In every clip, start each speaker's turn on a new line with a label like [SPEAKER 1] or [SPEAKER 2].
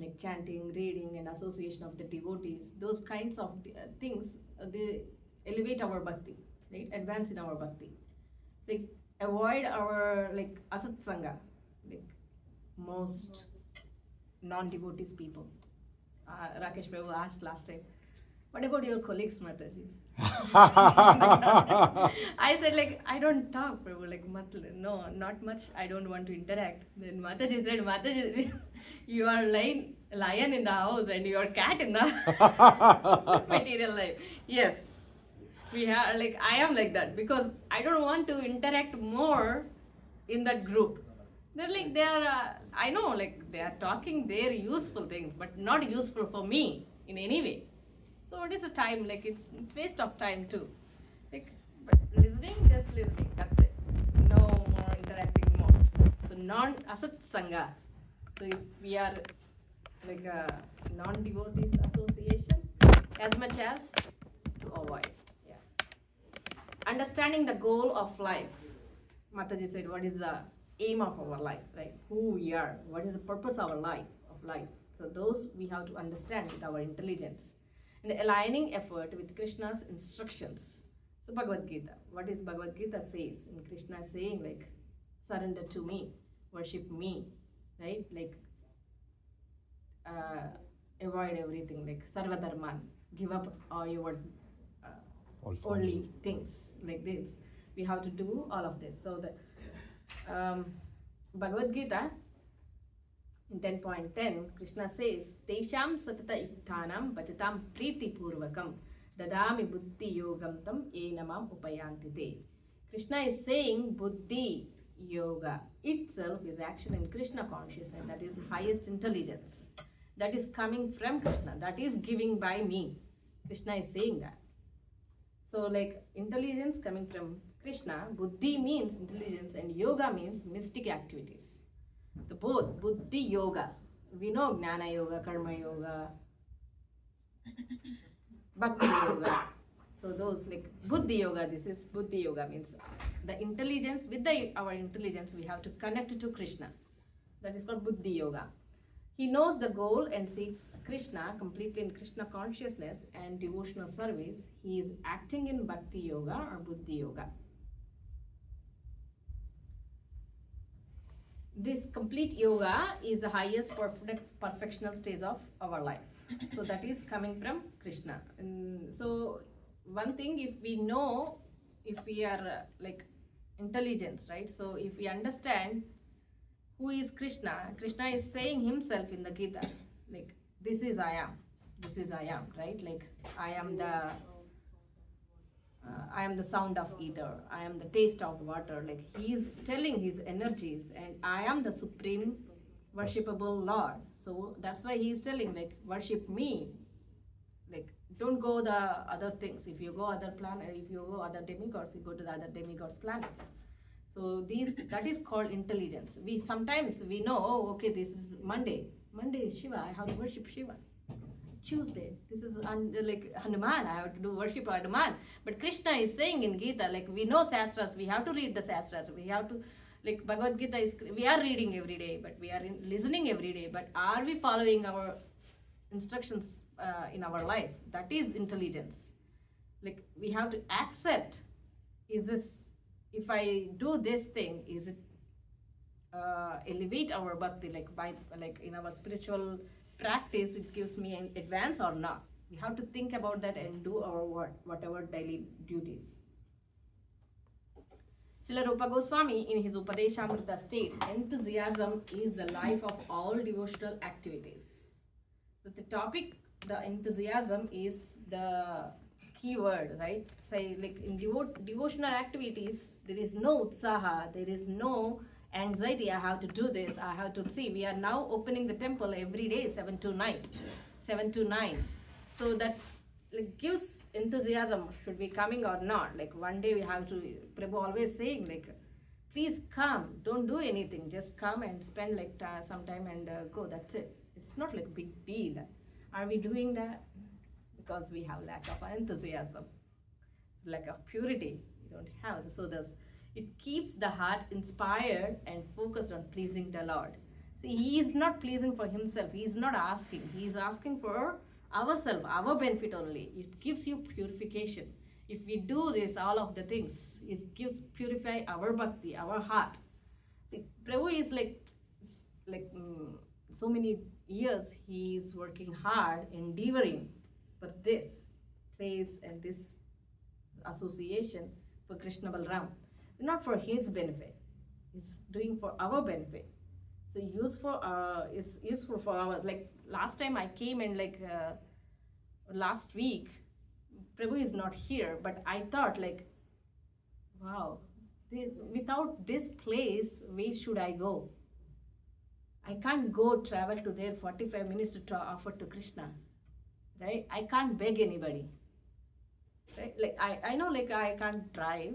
[SPEAKER 1] like chanting, reading, and association of the devotees. Those kinds of things, they elevate our bhakti, right? Advance in our bhakti. Like avoid our like asat sangha, like most non-devotees people. Rakesh Prabhu asked last time, what about your colleagues, Mataji? I said, like, I don't talk, Prabhu, like, no, not much. I don't want to interact. Then Mataji said, Mataji, you are lion in the house and you are cat in the material life. Yes, we are, like, I am like that because I don't want to interact more in that group. They're like, I know, like, they are talking their useful things, but not useful for me in any way. So what is the time? Like, it's waste of time too. Like, but listening, just listening. That's it. No more interacting more. So non-asat sangha. So if we are like a non-devotees association, as much as to avoid. Yeah. Understanding the goal of life. Mataji said, what is the aim of our life, right? Who we are, what is the purpose of our life, So those we have to understand with our intelligence. And aligning effort with Krishna's instructions. So Bhagavad Gita, what is Bhagavad Gita says? And Krishna is saying like, surrender to me, worship me, right? Like, avoid everything, like sarva dharman, give up all your only things, like this. We have to do all of this. So the Bhagavad Gita in 10.10, Krishna says, Tesham satata itthanam vachatam priti purvakam dadami buddhi yogam tam enamam upayanti te. Krishna is saying buddhi yoga itself is action in Krishna consciousness, that is highest intelligence. That is coming from Krishna, that is giving by me. Krishna is saying that. So like intelligence coming from Krishna, buddhi means intelligence and yoga means mystic activities. The both, buddhi yoga. We know jnana yoga, karma yoga, bhakti yoga. So those like buddhi yoga, this is buddhi yoga means the intelligence, with our intelligence we have to connect to Krishna. That is called buddhi yoga. He knows the goal and seeks Krishna completely in Krishna consciousness and devotional service. He is acting in bhakti yoga or buddhi yoga. This complete yoga is the highest perfectional stage of our life. So that is coming from Krishna. And so one thing, if we know, if we are like intelligence, right? So if we understand who is Krishna, Krishna is saying himself in the Gita, like, this is I am, right? Like, I am the sound of ether, I am the taste of water. Like, he is telling his energies, and I am the supreme worshipable Lord. So that's why he is telling, like, worship me. Like, don't go the other things. If you go other planet, if you go other demigods, you go to the other demigods planets. So that is called intelligence. We sometimes we know, oh, okay, this is Monday. Monday is Shiva. I have to worship Shiva. Tuesday, this is like Hanuman. I have to do worship Hanuman. But Krishna is saying in Gita, like, we know Shastras. We have to read the Shastras. We have to, like, Bhagavad Gita is, we are reading every day, but we are listening every day. But are we following our instructions in our life? That is intelligence. Like, we have to accept, is this, if I do this thing, is it elevate our bhakti, like in our spiritual practice, it gives me an advance or not? We have to think about that and do our whatever daily duties. Srila Rupa Goswami in his Upadeshamrita states, enthusiasm is the life of all devotional activities. So the topic, the enthusiasm, is the key word, right? Say, like, in devotional activities, there is no utsaha, there is no anxiety, I have to do this, I have to see. We are now opening the temple every day, 7 to 9. So that, like, gives enthusiasm, should be coming or not. Like, one day we have to, Prabhu always saying, like, please come, don't do anything, just come and spend like some time and go, that's it. It's not like a big deal. Are we doing that? Because we have lack of enthusiasm, lack of purity. We don't have. So it keeps the heart inspired and focused on pleasing the Lord. See, he is not pleasing for himself. He is not asking. He is asking for ourselves, our benefit only. It gives you purification. If we do this, all of the things, it gives purify our bhakti, our heart. See, Prabhu is like so many years he is working hard, endeavoring for this place and this association for Krishna Balram, not for his benefit. He's doing for our benefit. So it's useful for our, like last time I came and last week Prabhu is not here, but I thought like, wow, without this place, where should I go? I can't go travel to there 45 minutes to offer to Krishna, right? I can't beg anybody, right? Like I know like I can't drive,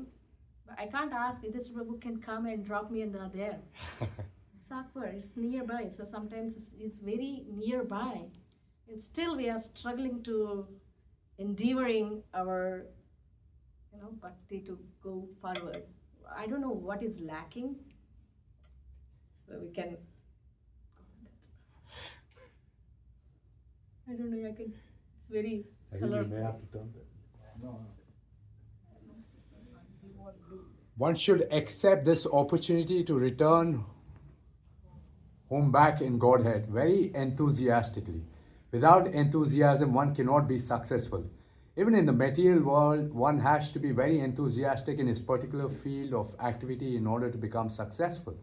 [SPEAKER 1] but I can't ask if this Prabhu can come and drop me in there. It's awkward, it's nearby, so sometimes it's very nearby. And still we are struggling to endeavoring our, bhakti to go forward. I don't know what is lacking, so we can, I don't know, it's very colorful.
[SPEAKER 2] You may have to turn that. No. One should accept this opportunity to return home back in Godhead very enthusiastically. Without enthusiasm, one cannot be successful. Even in the material world, one has to be very enthusiastic in his particular field of activity in order to become successful.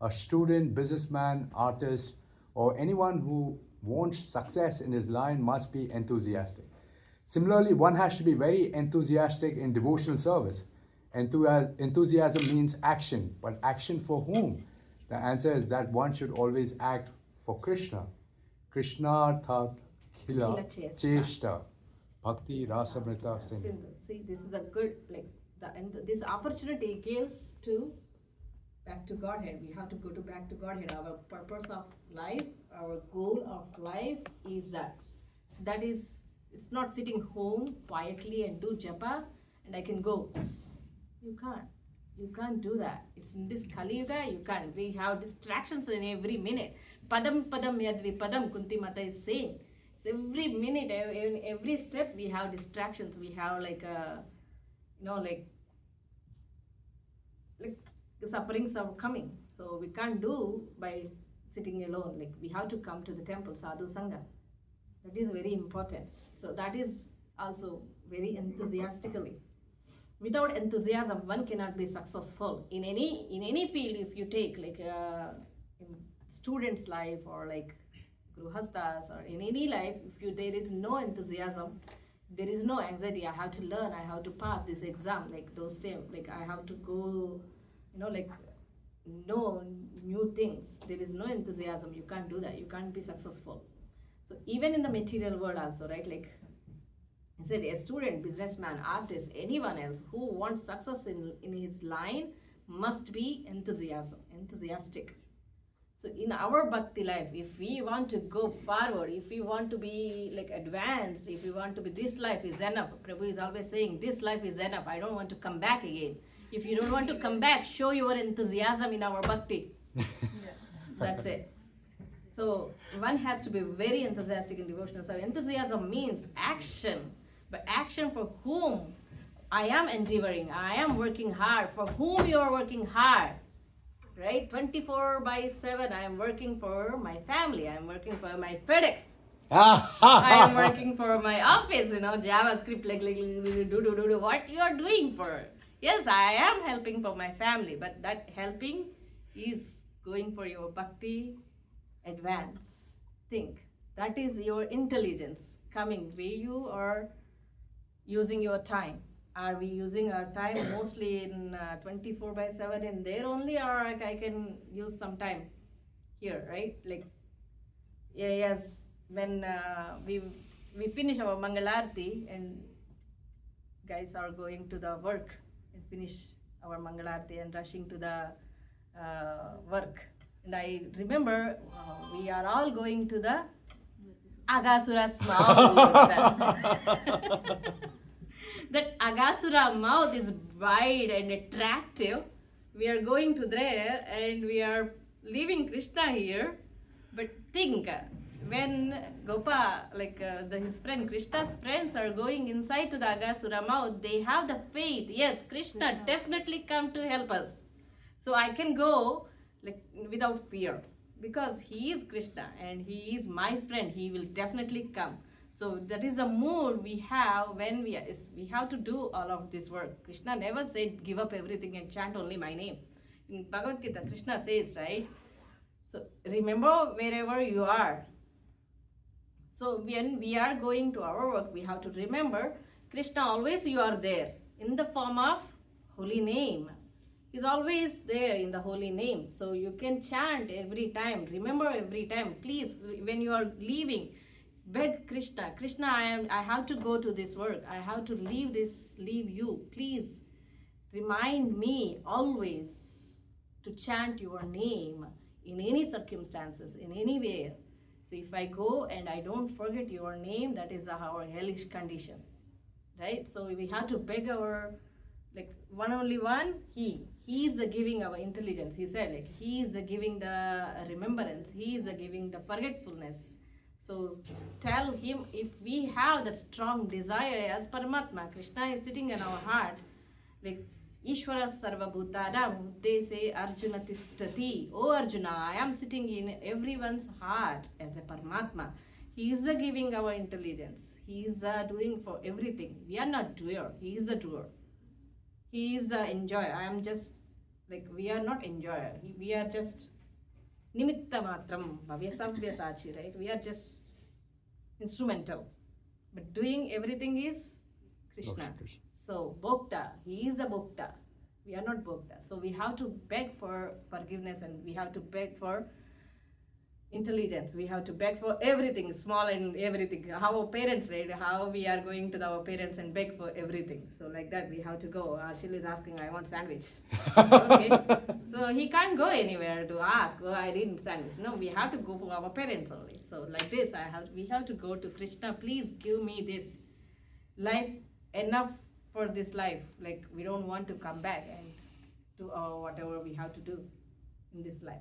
[SPEAKER 2] A student, businessman, artist, or anyone who wants success in his line must be enthusiastic. Similarly, one has to be very enthusiastic in devotional service. Enthusiasm means action, but action for whom? The answer is that one should always act for Krishna. Krishna Arthat Khila Cheshta Bhakti Rasamrita Sindhu.
[SPEAKER 1] See, this is a good, this opportunity gives to back to Godhead. We have to go back to Godhead. Our purpose of life, our goal of life is that. So that is, it's not sitting home quietly and do japa and I can go. You can't. You can't do that. It's in this Kali Yuga, you can't. We have distractions in every minute. Padam padam yadvi padam, Kunti Mata is saying. So every minute, every step we have distractions. We have the sufferings are coming. So we can't do by sitting alone. Like we have to come to the temple, sadhu sangha. That is very important. So that is also very enthusiastically. Without enthusiasm, one cannot be successful in any field. If you take in student's life or like gruhastas or in any life, there is no enthusiasm, there is no anxiety. I have to learn, I have to pass this exam, like those times, like I have to go, know new things. There is no enthusiasm. You can't do that. You can't be successful. So even in the material world also, right? Like I said, a student, businessman, artist, anyone else who wants success in his line must be enthusiastic. So in our bhakti life, if we want to go forward, if we want to be like advanced, if we want to be, this life is enough. Prabhu is always saying, this life is enough. I don't want to come back again. If you don't want to come back, show your enthusiasm in our bhakti. Yes. That's it. So one has to be very enthusiastic in devotional. So enthusiasm means action. But action for whom? I am endeavoring. I am working hard. For whom you are working hard? Right? 24/7, I am working for my family. I am working for my FedEx. I am working for my office, JavaScript, do what you are doing for. Yes, I am helping for my family, but that helping is going for your bhakti advance. Think. That is your intelligence coming where you are using your time. Are we using our time mostly in 24/7 in there only, or I can use some time here, right? Like, yes, when we finish our Mangalarti and guys are going to the work and finish our Mangalarti and rushing to the work. And I remember we are all going to the Agasura's mouth. That Agasura mouth is wide and attractive. We are going to there and we are leaving Krishna here, but think when Gopa, his friend Krishna's friends are going inside to the Agasura mouth, they have the faith. Yes, Krishna definitely come to help us. So I can go like without fear because he is Krishna and he is my friend. He will definitely come. So that is the mood we have when we have to do all of this work. Krishna never said give up everything and chant only my name. In Bhagavad Gita, Krishna says, right? So remember wherever you are. So when we are going to our work, we have to remember Krishna always you are there in the form of holy name. He's always there in the holy name. So you can chant every time. Remember every time. Please, when you are leaving, beg Krishna. Krishna, I have to go to this work. I have to leave you. Please remind me always to chant your name in any circumstances, in any way. So if I go and I don't forget your name, that is our hellish condition, right? So we have to beg our, like one only one, he is the giving our intelligence. He said like he is the giving the remembrance, he is the giving the forgetfulness. So tell him if we have that strong desire as Paramatma, Krishna is sitting in our heart, like Ishvara Sarvabhutanam, they say Arjuna Tishtati. Oh Arjuna, I am sitting in everyone's heart as a Paramatma. He is the giving our intelligence. He is doing for everything. We are not doer. He is the doer. He is the enjoyer. I am just like we are not enjoyer. We are just nimitta matram bhavyasavya sachi, right? We are just instrumental. But doing everything is Krishna. So, Bhokta, he is the Bhokta. We are not Bhokta. So, we have to beg for forgiveness and we have to beg for intelligence. We have to beg for everything, small and everything. How our parents, right? How we are going to our parents and beg for everything. So, like that, we have to go. Arshil is asking, I want sandwich. Okay. So, he can't go anywhere to ask, oh, I need sandwich. No, we have to go for our parents only. So, like this, we have to go to Krishna. Please give me this life enough for this life. Like we don't want to come back and do whatever we have to do in this life.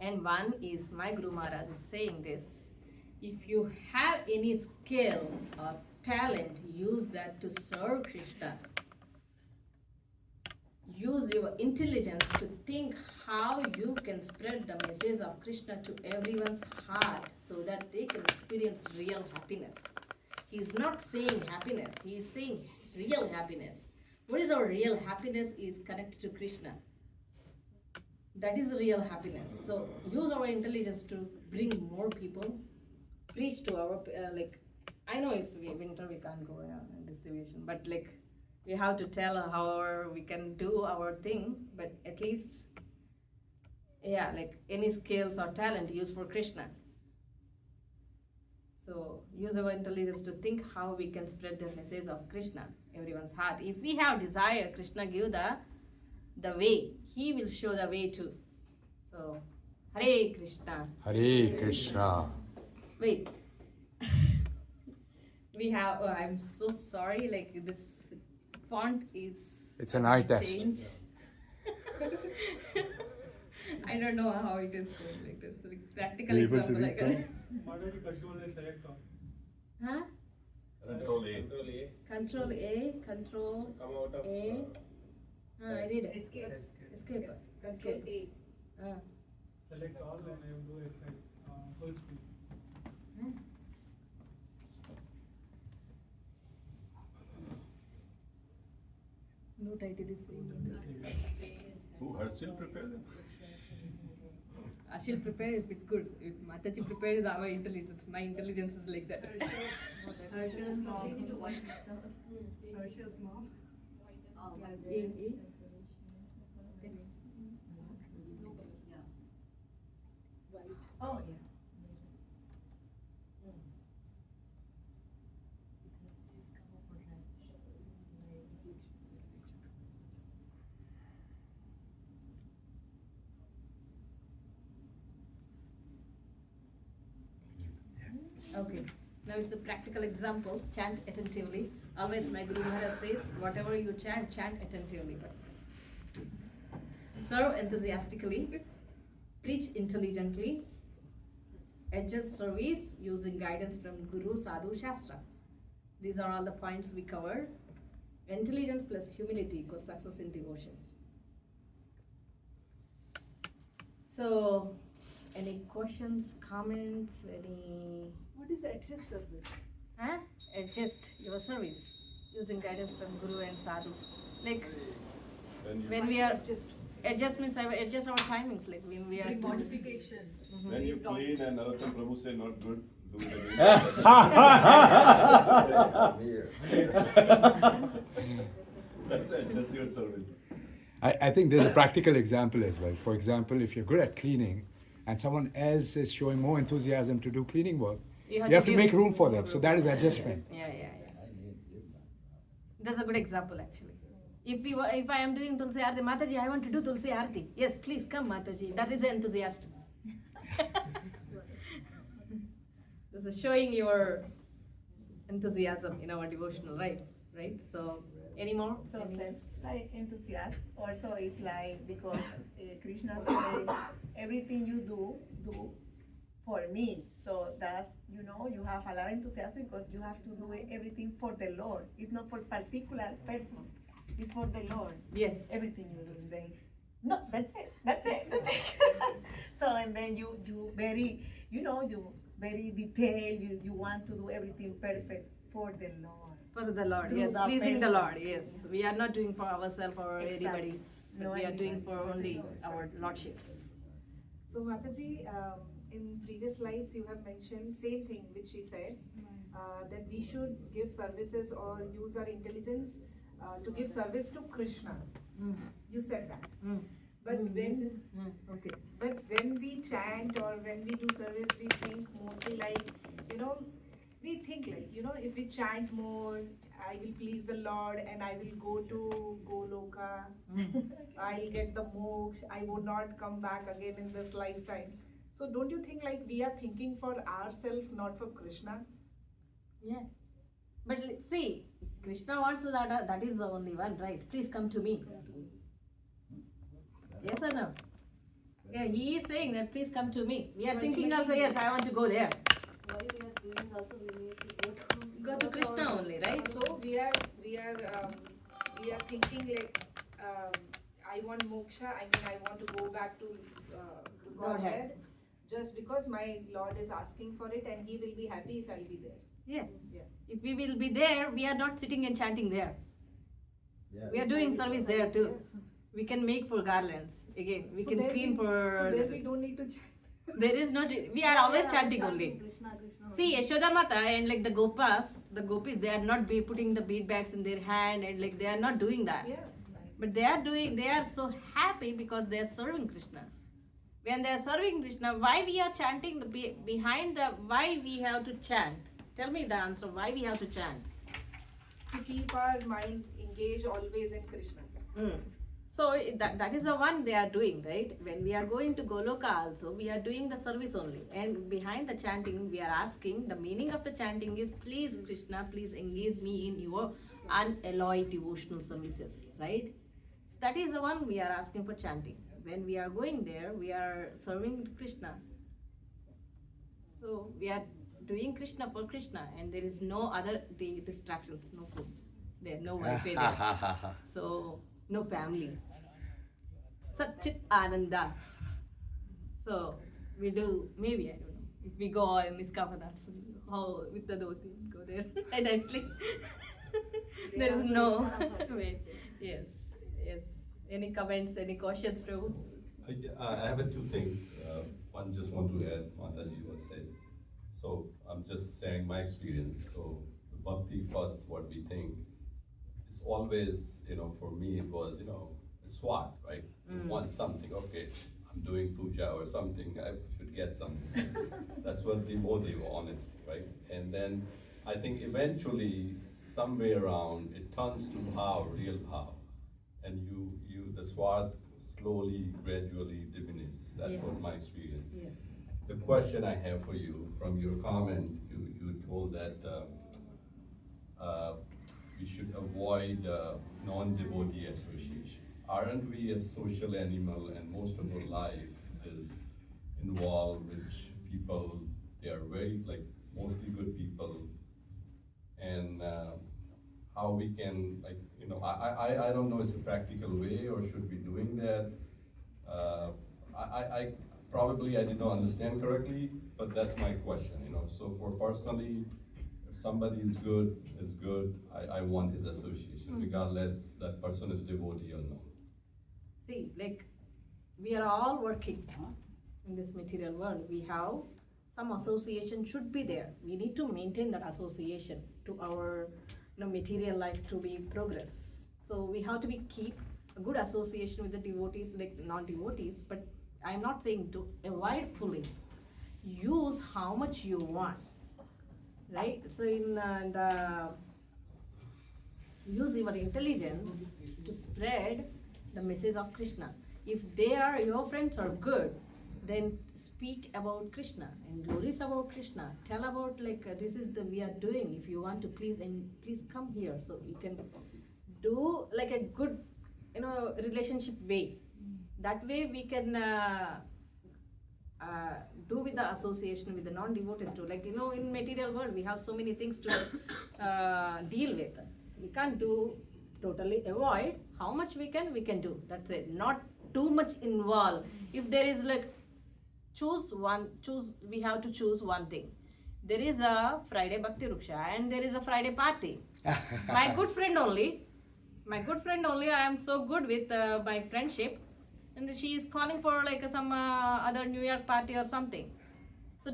[SPEAKER 1] And one is my Guru Maharaj is saying this: if you have any skill or talent, use that to serve Krishna. Use your intelligence to think how you can spread the message of Krishna to everyone's heart so that they can experience real happiness. He is not saying happiness, he is saying real happiness. What is our real happiness is connected to Krishna. That is the real happiness. So use our intelligence to bring more people, preach to our, I know it's winter, we can't go in distribution, but like we have to tell how we can do our thing, but at least, like any skills or talent used for Krishna. So use our intelligence to think how we can spread the message of Krishna, everyone's heart. If we have desire, Krishna give the way. He will show the way too. So, Hare Krishna.
[SPEAKER 2] Hare Krishna.
[SPEAKER 1] Wait. We have, I'm so sorry, like this font is...
[SPEAKER 2] It's an eye test.
[SPEAKER 1] Change. I don't know how it is going like this. Like practical example. Like huh?
[SPEAKER 3] Control A.
[SPEAKER 1] Control A. Control
[SPEAKER 3] Come out of
[SPEAKER 1] A. I did it.
[SPEAKER 4] Escape.
[SPEAKER 1] Escape.
[SPEAKER 4] Control A.
[SPEAKER 5] Select all and I will do effect full speed.
[SPEAKER 1] No title is saying.
[SPEAKER 3] Who Harshil prepared them?
[SPEAKER 1] She'll prepare it with good. If Mataji prepares our intelligence, my intelligence is like that.
[SPEAKER 4] Harsha's mom. Harsha's mom.
[SPEAKER 1] A.
[SPEAKER 4] Oh, yeah.
[SPEAKER 1] Okay. Now it's a practical example. Chant attentively. Always my Guru Maharaj says, whatever you chant, chant attentively. But serve enthusiastically. preach intelligently, adjust service using guidance from Guru, Sadhu, Shastra. These are all the points we covered. Intelligence plus humility equals success in devotion. So, any questions, comments, any...
[SPEAKER 4] What is adjust service?
[SPEAKER 1] Huh? Adjust your service using guidance from Guru and Sadhu. Like, when we are... Adjust means I adjust our timings, like when we are...
[SPEAKER 4] Bring
[SPEAKER 1] doing-
[SPEAKER 4] modification.
[SPEAKER 3] When you clean and Narottam Prabhu say not good, do it again. That's it, just your service.
[SPEAKER 2] I think there's a practical example as well. For example, if you're good at cleaning and someone else is showing more enthusiasm to do cleaning work, you have to
[SPEAKER 1] give
[SPEAKER 2] make room for them. So that is adjustment.
[SPEAKER 1] Yeah. That's a good example actually. If I am doing Tulsi Aarti, Mataji, I want to do Tulsi Aarti. Yes, please come, Mataji. That is the enthusiast. This is showing your enthusiasm in our devotional, right? So, any more?
[SPEAKER 4] So
[SPEAKER 1] Any-
[SPEAKER 4] self-like enthusiast also is like, because Krishna said everything you do for me. So that's, you have a lot of enthusiasm because you have to do everything for the Lord. It's not for particular person. It's for the Lord.
[SPEAKER 1] Yes.
[SPEAKER 4] Everything you do. Then, no, that's it. So, and then you very, you very detailed. You want to do everything perfect for the Lord.
[SPEAKER 1] For the Lord,
[SPEAKER 4] Through
[SPEAKER 1] yes.
[SPEAKER 4] the
[SPEAKER 1] Pleasing the
[SPEAKER 4] person.
[SPEAKER 1] Lord, yes. We are not doing for ourselves or
[SPEAKER 4] Exactly.
[SPEAKER 1] anybody's. But
[SPEAKER 4] No
[SPEAKER 1] we are doing for
[SPEAKER 4] anybody's.
[SPEAKER 1] only our Lordships.
[SPEAKER 6] So Mataji, in previous slides you have mentioned same thing which she said, that we should give services or use our intelligence to give service to Krishna.
[SPEAKER 1] Mm.
[SPEAKER 6] You said that.
[SPEAKER 1] Mm.
[SPEAKER 6] But when
[SPEAKER 1] Okay.
[SPEAKER 6] we chant or when we do service, we think mostly like, we think like, if we chant more, I will please the Lord and I will go to Goloka. I'll get the moksha. I will not come back again in this lifetime. So don't you think like we are thinking for ourselves, not for Krishna?
[SPEAKER 1] Yeah. But see, Krishna wants that is the only one, right? Please come to me. Yes or no? Yeah, he is saying that please come to me. We are thinking also, yes, I want to go there. Go to Krishna only, right?
[SPEAKER 6] So we are thinking like, I want moksha. I mean, I want to go back to Godhead, just because my Lord is asking for it, and He will be happy if I'll be there.
[SPEAKER 1] Yeah. If we will be there, we are not sitting and chanting there. We are doing service there too. We can make for garlands. Again, we
[SPEAKER 6] So
[SPEAKER 1] can
[SPEAKER 6] there
[SPEAKER 1] clean
[SPEAKER 6] So
[SPEAKER 1] for...
[SPEAKER 6] there we don't need to chant.
[SPEAKER 1] There is not... We are always chanting only. See, Yashoda Mata and like the gopis, they are not putting the bead bags in their hand and like they are not doing that.
[SPEAKER 6] Yeah.
[SPEAKER 1] But they are so happy because they are serving Krishna. When they are serving Krishna, why we are chanting why we have to chant? Tell me the answer, why we have to chant?
[SPEAKER 6] To keep our mind engaged always in Krishna.
[SPEAKER 1] So that is the one they are doing, right? When we are going to Goloka also, we are doing the service only. And behind the chanting, we are asking, the meaning of the chanting is, please Krishna, please engage me in your unalloyed devotional services, right? So that is the one we are asking for chanting. When we are going there, we are serving Krishna. So we are doing Krishna for Krishna, and there is no other distractions, no food there, no Wi-Fi there. So no family. Satchit Ananda. So we do, maybe, I don't know, if we go in Niskapana, with the dhoti, go there and I sleep. There is no way. Yes. Any comments, any questions, Prabhu?
[SPEAKER 3] I have two things. One, just want to add, Mataji was said. So I'm just sharing my experience. So bhakti first, what we think, it's always, for me it was, a swat, right? You want something, okay, I'm doing puja or something, I should get something. That's what the motive, honestly, right? And then I think eventually, somewhere around, it turns to bhav, real bhav. And the swat slowly, gradually diminishes. That's what my experience.
[SPEAKER 1] Yeah.
[SPEAKER 3] The question I have for you, from your comment, you told that we should avoid non-devotee association. Aren't we a social animal, and most of our life is involved, which people, they are very, like, mostly good people. And how we can, like, I don't know, it's a practical way, or should be doing that. Uh, I probably I did not understand correctly, but that's my question, So for personally, if somebody is good, I want his association, regardless that person is devotee or not.
[SPEAKER 1] See, like, we are all working in this material world. We have some association should be there. We need to maintain that association to our material life to be progress. So we have to keep a good association with the devotees, like non-devotees. But I'm not saying to avoid fully. Use how much you want, right? So in the use your intelligence to spread the message of Krishna. If they are your friends are good, then speak about Krishna and glories about Krishna. Tell about this is the we are doing. If you want to please come here. So you can do like a good relationship way. That way we can do with the association with the non-devotees too. In material world we have so many things to deal with. We can't do totally avoid. How much we can do. That's it. Not too much involved. If there is we have to choose one thing. There is a Friday Bhakti Ruksha and there is a Friday party. My good friend only, I am so good with my friendship, and she is calling for some other New Year party or something. So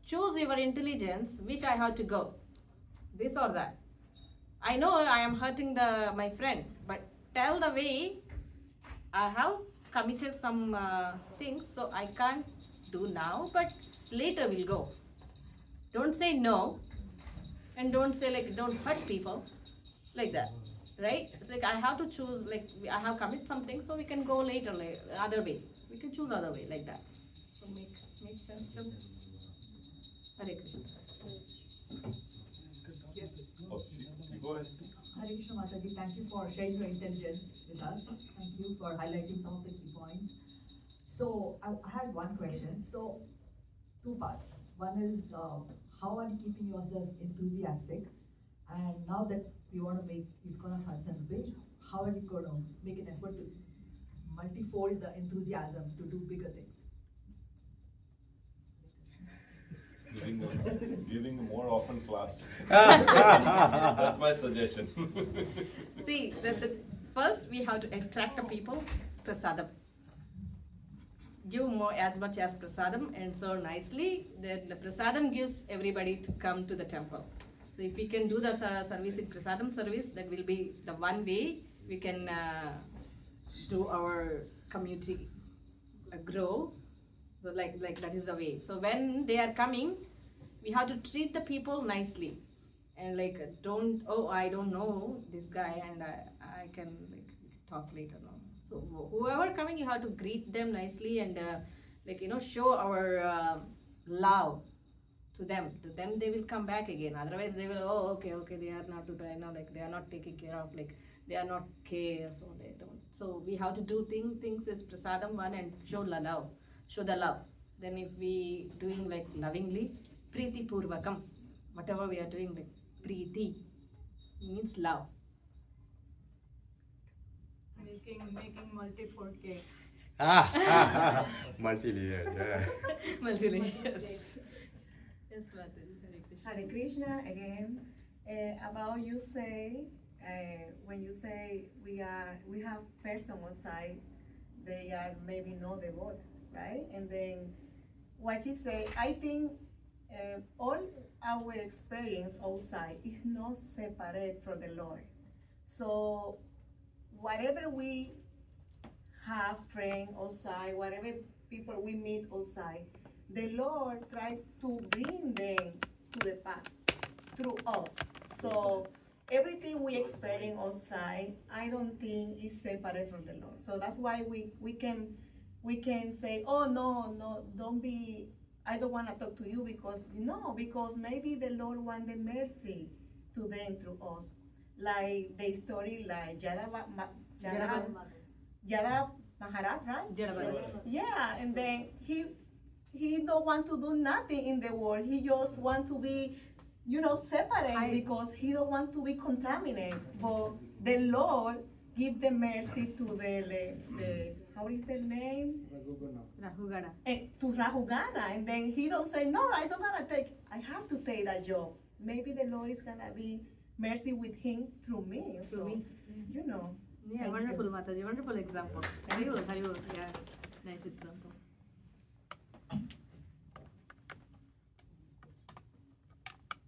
[SPEAKER 1] choose your intelligence, which I have to go, this or that. I know I am hurting my friend, but tell the way I have committed some things, so I can't do now, but later we'll go. Don't say no, and don't say don't hurt people, like that, right? It's I have to choose, I have committed something, so we can go later, other way. We can choose other way, like that. So make sense to Hare Krishna.
[SPEAKER 3] Oh, you go ahead.
[SPEAKER 7] Hare Krishna Mataji, thank you for sharing your intelligence with us. Thank you for highlighting some of the key points. So I had one question. So two parts. One is how are you keeping yourself enthusiastic? And now that we want to make ISKCON a Hudson Bay, how are you going to make an effort to multifold the enthusiasm to do bigger things?
[SPEAKER 3] Giving a more often class. That's my suggestion.
[SPEAKER 1] See, the first we have to attract the people, prasadam. Give more as much as prasadam and so nicely, then the prasadam gives everybody to come to the temple. So if we can do the service in prasadam service, that will be the one way we can do our community grow. So like that is the way. So when they are coming, we have to treat the people nicely, and don't, oh, I don't know this guy and I can talk later. No. So whoever coming, you have to greet them nicely and show our love to them. To them they will come back again. Otherwise they will, oh, okay, they are not they are not taking care of, they are not care, so they don't. So we have to do things is prasadam one and show the love. Then if we doing lovingly, preeti purvakam, whatever we are doing, preeti means love.
[SPEAKER 6] Making multi-fold cakes.
[SPEAKER 2] Multi-layered, yeah.
[SPEAKER 1] Multi-layers. Yes, Mataji.
[SPEAKER 4] Hare Krishna again. About you say, when you say we have person on site, they are maybe not devout, right? And then what you say, I think all our experience outside is not separate from the Lord. So whatever we have friends outside, whatever people we meet outside, the Lord tried to bring them to the path through us. So everything we experience outside, I don't think is separate from the Lord. So that's why we can say, oh no, don't be, I don't want to talk to you because maybe the Lord want the mercy to them through us. Like the story, like Yada Maharaj, right?
[SPEAKER 1] Jada Bharat.
[SPEAKER 4] Yeah, and then he he don't want to do nothing in the world. He just want to be, separate because he don't want to be contaminated. But the Lord give the mercy to the how is the name?
[SPEAKER 1] Rahugana.
[SPEAKER 4] To Rahugana, and then he don't say, no, I don't gonna take, I have to take that job. Maybe the Lord is gonna be mercy with him through me.
[SPEAKER 1] Through
[SPEAKER 4] So,
[SPEAKER 1] me. Yeah,
[SPEAKER 4] Thank
[SPEAKER 1] wonderful,
[SPEAKER 4] you.
[SPEAKER 1] Mataji. Wonderful example. Haribol, Haribol. Yeah, nice example.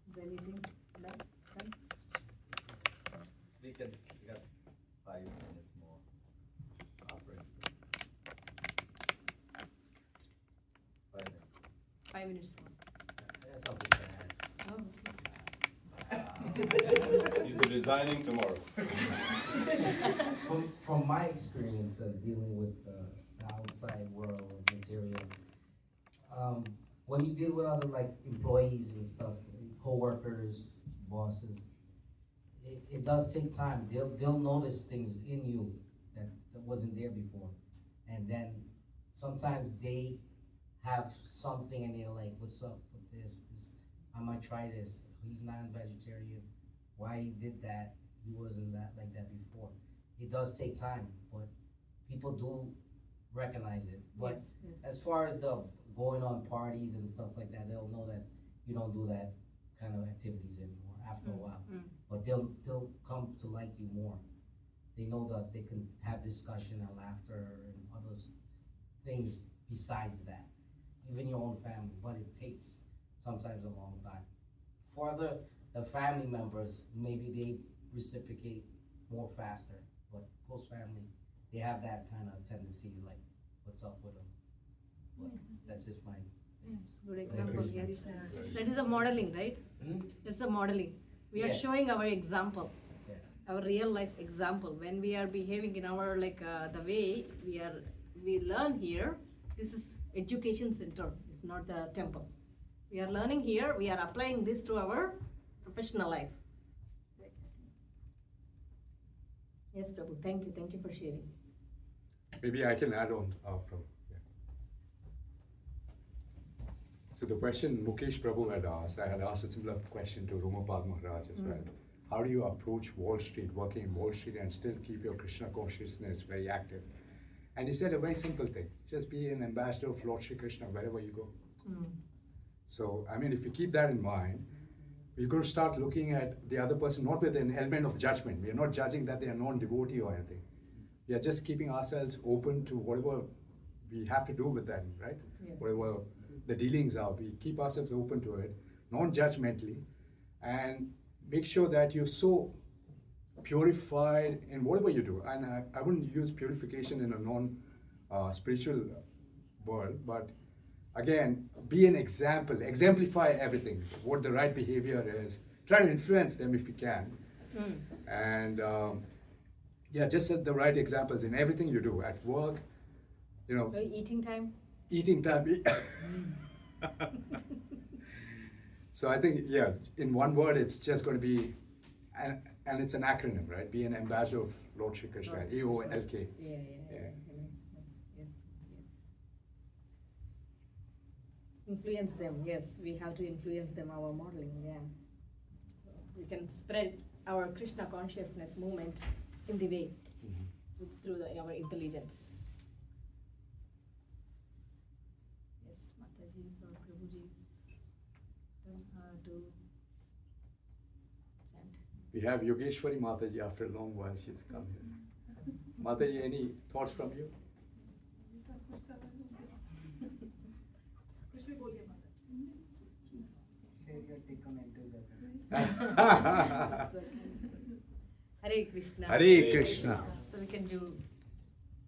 [SPEAKER 1] Is there anything left? Done?
[SPEAKER 8] We got 5 minutes more. After 5 minutes.
[SPEAKER 1] 5 minutes more.
[SPEAKER 8] I have something to add.
[SPEAKER 1] Oh, okay.
[SPEAKER 3] He's resigning tomorrow.
[SPEAKER 9] From my experience of dealing with the outside world of material, when you deal with other like employees and stuff, co-workers, bosses, it does take time. They'll notice things in you that wasn't there before, and then sometimes they have something and they're like, "What's up with this? I might try this. He's non-vegetarian. Why he did that? He wasn't like that before." It does take time, but people do recognize it. But
[SPEAKER 1] Yes.
[SPEAKER 9] as far as the going on parties and stuff like that, they'll know that you don't do that kind of activities anymore after a while. But they'll come to like you more. They know that they can have discussion and laughter and other things besides that, even your own family. But it takes sometimes a long time. For the family members, maybe they reciprocate more faster. But close family, they have that kind of tendency, like, what's up with them? But that's just my.
[SPEAKER 1] Good example.
[SPEAKER 9] Krishna.
[SPEAKER 1] Yes. That is a modeling, right? That's a modeling. We are
[SPEAKER 9] Yeah.
[SPEAKER 1] showing our example,
[SPEAKER 9] Yeah.
[SPEAKER 1] our real life example. When we are behaving in our the way we learn here. This is education center. It's not the temple. We are learning here. We are applying this to our professional life. Yes, Prabhu. Thank you. Thank you for sharing.
[SPEAKER 2] Maybe I can add on, Prabhu. Yeah. So the question Mukesh Prabhu had asked, I had asked a similar question to Romapad Maharaj as well. How do you approach Wall Street, working in Wall Street, and still keep your Krishna consciousness very active? And he said a very simple thing: just be an ambassador of Lord Shri Krishna wherever you go. So, I mean, if you keep that in mind, we're going to start looking at the other person not with an element of judgment. We are not judging that they are non-devotee or anything. We are just keeping ourselves open to whatever we have to do with them, right?
[SPEAKER 1] Yes.
[SPEAKER 2] Whatever the dealings are, we keep ourselves open to it, non-judgmentally, and make sure that you're so purified in whatever you do. And I wouldn't use purification in a non-spiritual world, but again, be an example, exemplify everything, what the right behavior is. Try to influence them if you can. And yeah, just set the right examples in everything you do, at work,
[SPEAKER 1] So eating time.
[SPEAKER 2] eating time. So I think, yeah, in one word, it's just going to be, and it's an acronym, right? Be an ambassador of Lord Shri Krishna,
[SPEAKER 1] Lord
[SPEAKER 2] EOLK.
[SPEAKER 1] Yeah.
[SPEAKER 2] Yeah.
[SPEAKER 1] Yes. Influence them. Yes, we have to influence them. Our modeling. Yeah. So we can spread our Krishna consciousness movement in the way through our intelligence. Yes, Mataji's or Prabhuji's turn to chant.
[SPEAKER 2] We have Yogeshwari Mataji after a long while, she's come here. Mataji, any thoughts from you?
[SPEAKER 5] Share your take on enthusiasm.
[SPEAKER 1] Hare Krishna.
[SPEAKER 2] Hare Krishna.
[SPEAKER 1] So we can do